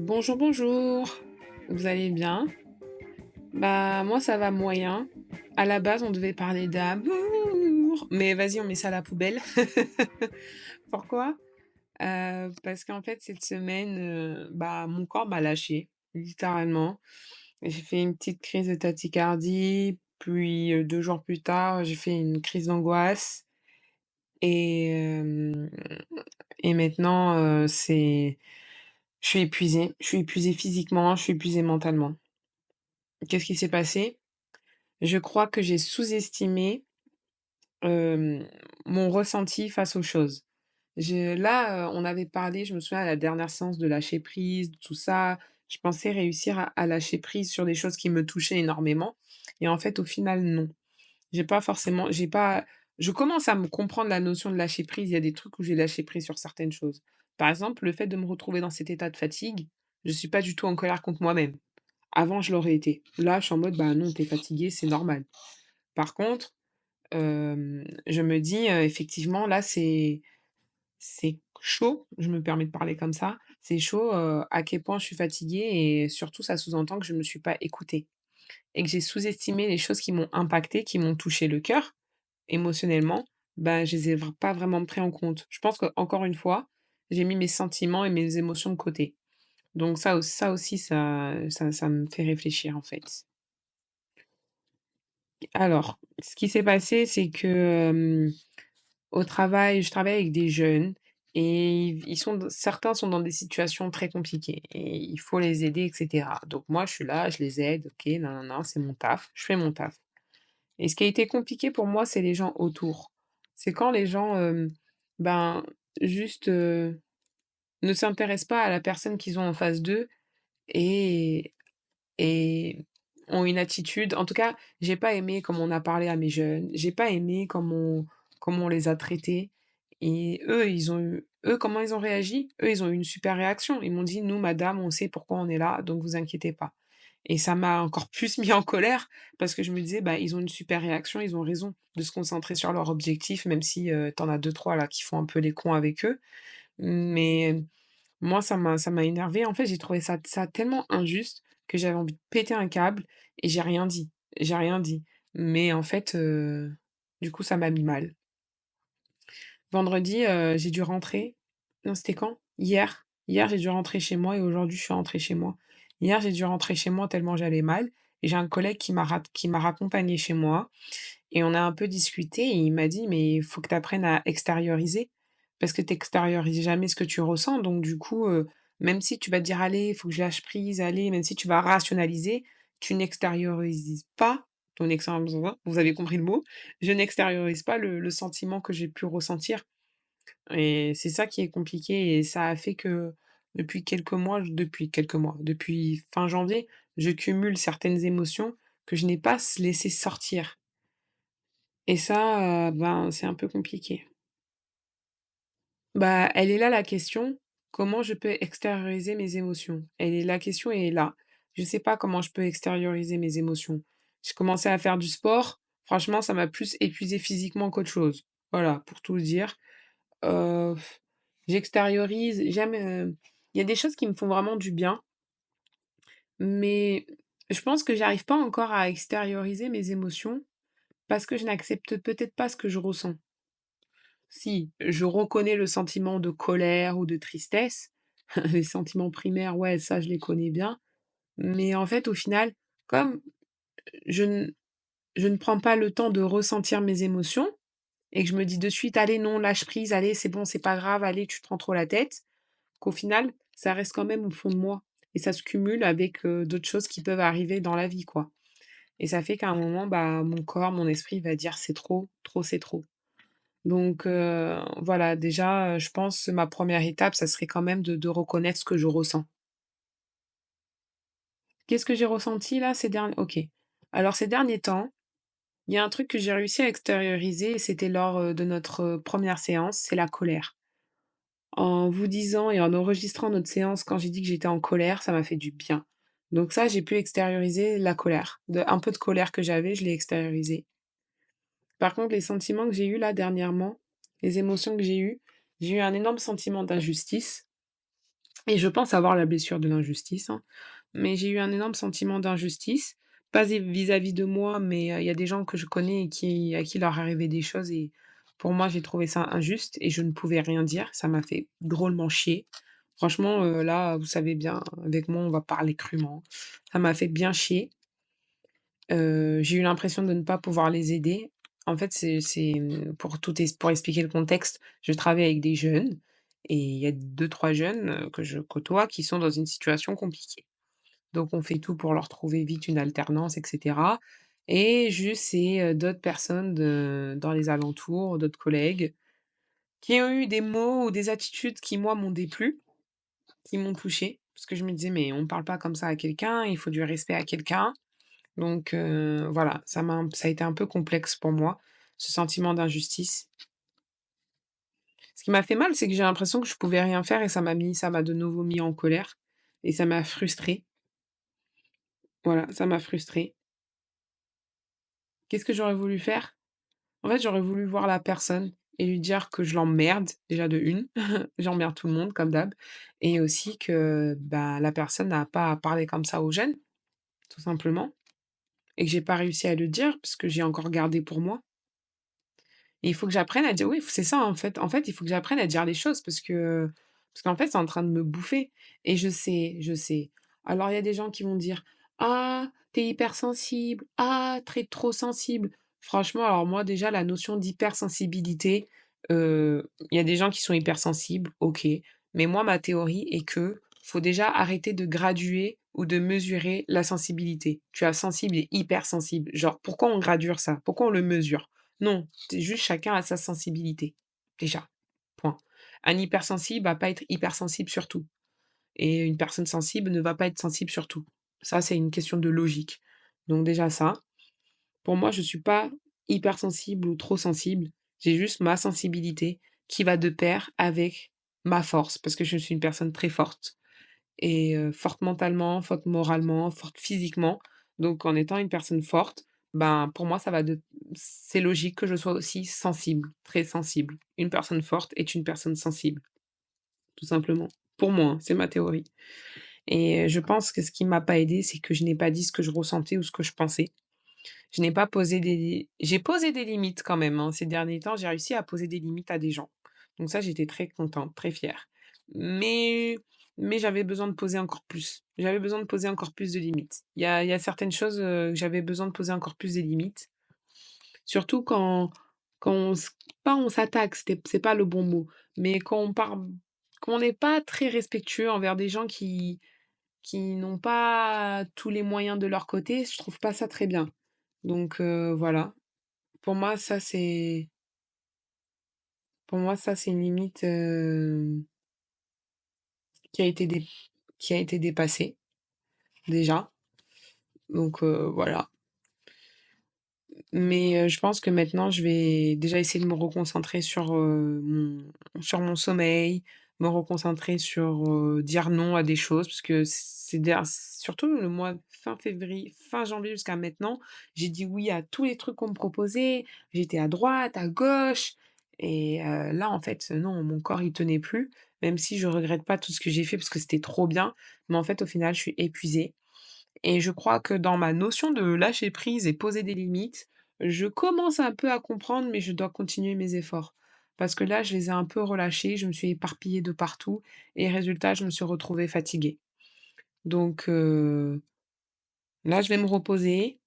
Bonjour, bonjour. Vous allez bien? Bah, moi, ça va moyen. À la base, on devait parler d'amour, mais vas-y, on met ça à la poubelle. Pourquoi? Parce qu'en fait, cette semaine, bah, mon corps m'a lâché, littéralement. J'ai fait une petite crise de tachycardie, puis, 2 jours plus tard, j'ai fait une crise d'angoisse et et maintenant, je suis épuisée physiquement, je suis épuisée mentalement. Qu'est-ce qui s'est passé? Je crois que j'ai sous-estimé, hem, mon ressenti face aux choses. On avait parlé, je me souviens à la dernière séance de lâcher prise, tout ça. Je pensais réussir à lâcher prise sur des choses qui me touchaient énormément et en fait, au final, non. J'ai pas je commence à me comprendre la notion de lâcher prise. Il y a des trucs où j'ai lâché prise sur certaines choses. Par exemple, le fait de me retrouver dans cet état de fatigue, je suis pas du tout en colère contre moi-même. Avant, je l'aurais été. Là, je suis en mode: «Bah non, tu es fatigué, c'est normal». Par contre, je me dis, effectivement là c'est chaud, je me permets de parler comme ça, c'est chaud, à quel point je suis fatiguée et surtout ça sous-entend que je me suis pas écoutée et que j'ai sous-estimé les choses qui m'ont impactée, qui m'ont touché le cœur émotionnellement, bah, je les ai pas vraiment pris en compte. Je pense qu'encore une fois, j'ai mis mes sentiments et mes émotions de côté. Donc ça aussi ça me fait réfléchir en fait. Alors, ce qui s'est passé, c'est que, au travail, je travaille avec des jeunes et ils sont certains sont dans des situations très compliquées et il faut les aider et cetera. Donc moi, je suis là, je les aide, OK, nin nin c'est mon taf, je fais mon taf et ce qui a été compliqué pour moi, c'est les gens autour. C'est quand les gens, ben, juste, ne s'intéressent pas à la personne qu'ils ont en face d'eux et et ont une attitude en tout cas, j'ai pas aimé comment on a parlé à mes jeunes, j'ai pas aimé comment on les a traités et eux, comment ils ont réagi? Eux, ils ont eu une super réaction. Ils m'ont dit: «Nous, madame, on sait pourquoi on est là, donc vous inquiétez pas» et ça m'a encore plus mis en colère parce que je me disais: «Bah, ils ont une super réaction, ils ont raison de se concentrer sur leur objectif», même si, tu en as deux trois là qui font un peu les cons avec eux. Mais moi, ça m'a énervée. En fait, j'ai trouvé ça tellement injuste que j'avais envie de péter un câble et j'ai rien dit. J'ai rien dit. Mais en fait, du coup, ça m'a mis mal. Vendredi, j'ai dû rentrer non, c'était quand? Hier. Hier, j'ai dû rentrer chez moi et aujourd'hui, je suis rentrée chez moi. Hier, j'ai dû rentrer chez moi tellement j'allais mal et j'ai un collègue qui m'a raccompagnée chez moi et on a un peu discuté et il m'a dit: «Mais il faut que tu apprennes à extérioriser parce que tu extériorises jamais ce que tu ressens donc du coup, même si tu vas te dire: "Allez, il faut que je lâche prise, allez", même si tu vas rationaliser, tu n'extériorises pas ton expérience vous avez compris le mot. Je n'extériorise pas le sentiment que j'ai pu ressentir et c'est ça qui est compliqué et ça a fait que depuis fin janvier, je cumule certaines émotions que je n'ai pas laissé sortir. Et ça, ben, c'est un peu compliqué. Bah, elle est là la question, comment je peux extérioriser mes émotions? La question est là. Je sais pas comment je peux extérioriser mes émotions. J'ai commencé à faire du sport, franchement, ça m'a plus épuisée physiquement qu'autre chose. Voilà, pour tout dire. Heu, j'extériorise, il y a des choses qui me font vraiment du bien, mais je pense que j'arrive pas encore à extérioriser mes émotions parce que je n'accepte peut-être pas ce que je ressens. Si, je reconnais le sentiment de colère ou de tristesse. Les sentiments primaires, ouais, ça, je les connais bien. Mais en fait, au final, comme je ne je ne prends pas le temps de ressentir mes émotions et que je me dis de suite: «Allez, non, lâche prise, allez, c'est bon, c'est pas grave, allez, tu te prends trop la tête», qu'au final, ça reste quand même au fond de moi et ça se cumule avec, d'autres choses qui peuvent arriver dans la vie, quoi. Et ça fait qu'à un moment, bah, mon corps, mon esprit va dire: «C'est trop, trop, c'est trop». Donc voilà, déjà, je pense ma première étape, ça serait quand même de reconnaître ce que je ressens. Qu'est-ce que j'ai ressenti là OK. Alors ces derniers temps, il y a un truc que j'ai réussi à extérioriser et c'était lors, de notre, 1re séance, c'est la colère. En vous disant et en enregistrant notre séance quand j'ai dit que j'étais en colère, ça m'a fait du bien. Donc ça, j'ai pu extérioriser la colère. Un peu de colère que j'avais, je l'ai extériorisé. Par contre, les sentiments que j'ai eus là dernièrement, les émotions que j'ai eu un énorme sentiment d'injustice. et je pense avoir la blessure de l'injustice, hein, mais j'ai eu un énorme sentiment d'injustice, pas vis-à-vis de moi, mais il y a des gens que je connais et à qui leur arrivait des choses et pour moi, j'ai trouvé ça injuste et je ne pouvais rien dire. Ça m'a fait drôlement chier. Franchement, là, vous savez bien, avec moi, on va parler crûment. Ça m'a fait bien chier. J'ai eu l'impression de ne pas pouvoir les aider. En fait, pour expliquer le contexte, je travaille avec des jeunes et il y a deux trois jeunes, que je côtoie qui sont dans une situation compliquée. Donc on fait tout pour leur trouver vite une alternance et cetera et juste c'est, d'autres personnes dans les alentours, d'autres collègues qui ont eu des mots ou des attitudes qui, moi, m'ont déplu, qui m'ont touchée. Parce que je me disais: «Mais on ne parle pas comme ça à quelqu'un, il faut du respect à quelqu'un». Donc voilà, ça a été un peu complexe pour moi, ce sentiment d'injustice. Ce qui m'a fait mal, c'est que j'ai l'impression que je pouvais rien faire et ça m'a de nouveau mis en colère et ça m'a frustrée. Voilà, ça m'a frustrée. Qu'est-ce que j'aurais voulu faire? En fait, j'aurais voulu voir la personne et lui dire que je l'emmerde, déjà de une, j'emmerde tout le monde comme d'hab et aussi que, bah, la personne n'a pas à parler comme ça aux jeunes, tout simplement et que j'ai pas réussi à le dire parce que j'ai encore gardé pour moi. Et il faut que j'apprenne à dire oui, c'est ça en fait. En fait, il faut que j'apprenne à dire les choses parce qu'en fait, c'est en train de me bouffer et je sais. Alors il y a des gens qui vont dire: «Ah, t'es hypersensible. Ah, trop sensible». Franchement, alors moi déjà la notion d'hypersensibilité, il y a des gens qui sont hypersensibles, OK, mais moi ma théorie est que faut déjà arrêter de graduer ou de mesurer la sensibilité. Tu as sensible et hypersensible. Genre pourquoi on gradure ça? Pourquoi on le mesure? Non, c'est juste chacun a sa sensibilité, déjà, point. Un hypersensible va pas être hypersensible sur tout et une personne sensible ne va pas être sensible sur tout. Ça, c'est une question de logique. Donc déjà ça, pour moi, je suis pas hypersensible ou trop sensible, j'ai juste ma sensibilité qui va de pair avec ma force parce que je suis une personne très forte et forte mentalement, forte moralement, forte physiquement. Donc en étant une personne forte, ben, pour moi, ça va de c'est logique que je sois aussi sensible, très sensible. Une personne forte est une personne sensible, tout simplement. Pour moi, hein, c'est ma théorie et je pense que ce qui m'a pas aidée, c'est que je n'ai pas dit ce que je ressentais ou ce que je pensais. Je n'ai pas posé des J'ai posé des limites quand même, hein. Ces derniers temps, j'ai réussi à poser des limites à des gens. Donc ça, j'étais très contente, très fière. Mais j'avais besoin de poser encore plus. J'avais besoin de poser encore plus de limites. Il y a certaines choses, j'avais besoin de poser encore plus de limites. Surtout quand on s pas on s'attaque, c'est pas le bon mot, mais quand on n'est pas très respectueux envers des gens qui n'ont pas tous les moyens de leur côté, je trouve pas ça très bien. Donc voilà. Pour moi, c'est une limite, qui a été dé qui a été dépassée, déjà. Donc voilà. Mais je pense que maintenant, je vais déjà essayer de me reconcentrer sur mon sommeil, me reconcentrer sur, dire non à des choses parce que c'est der surtout le mois de fin janvier jusqu'à maintenant, j'ai dit oui à tous les trucs qu'on me proposait. J'étais à droite, à gauche et là, en fait, non, mon corps, il tenait plus, même si je regrette pas tout ce que j'ai fait parce que c'était trop bien. Mais en fait, au final, je suis épuisée et je crois que dans ma notion de lâcher prise et poser des limites, je commence un peu à comprendre, mais je dois continuer mes efforts. Parce que là, je les ai un peu relâchés, je me suis éparpillée de partout et résultat, je me suis retrouvée fatiguée. Donc là, je vais me reposer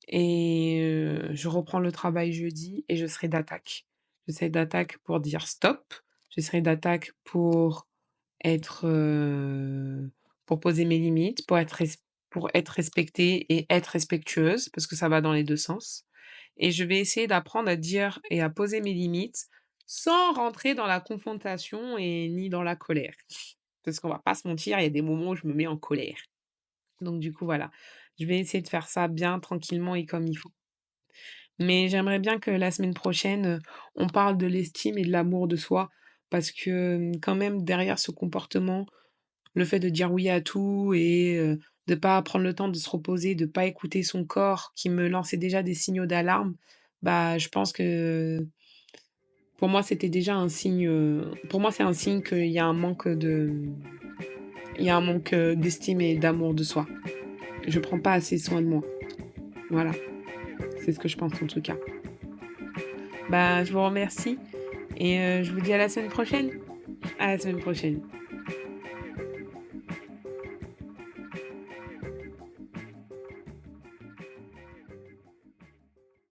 et je reprends le travail jeudi et je serai d'attaque. Je serai d'attaque pour dire stop, je serai d'attaque être, pour poser mes limites, pour être respectée et être respectueuse, parce que ça va dans les 2 sens et je vais essayer d'apprendre à dire et à poser mes limites sans rentrer dans la confrontation et ni dans la colère. Parce qu'on va pas se mentir, il y a des moments où je me mets en colère. Donc du coup, voilà, je vais essayer de faire ça bien tranquillement et comme il faut. Mais j'aimerais bien que la semaine prochaine, on parle de l'estime et de l'amour de soi parce que, quand même derrière ce comportement, le fait de dire oui à tout et de pas prendre le temps de se reposer, de pas écouter son corps qui me lançait déjà des signaux d'alarme, bah, je pense que pour moi, c'était déjà un signe, pour moi, c'est un signe qu'il y a un manque de il y a un manque, d'estime et d'amour de soi. Je prends pas assez soin de moi. Voilà, c'est ce que je pense en tout cas. Bah, je vous remercie et je vous dis à la semaine prochaine. À la semaine prochaine.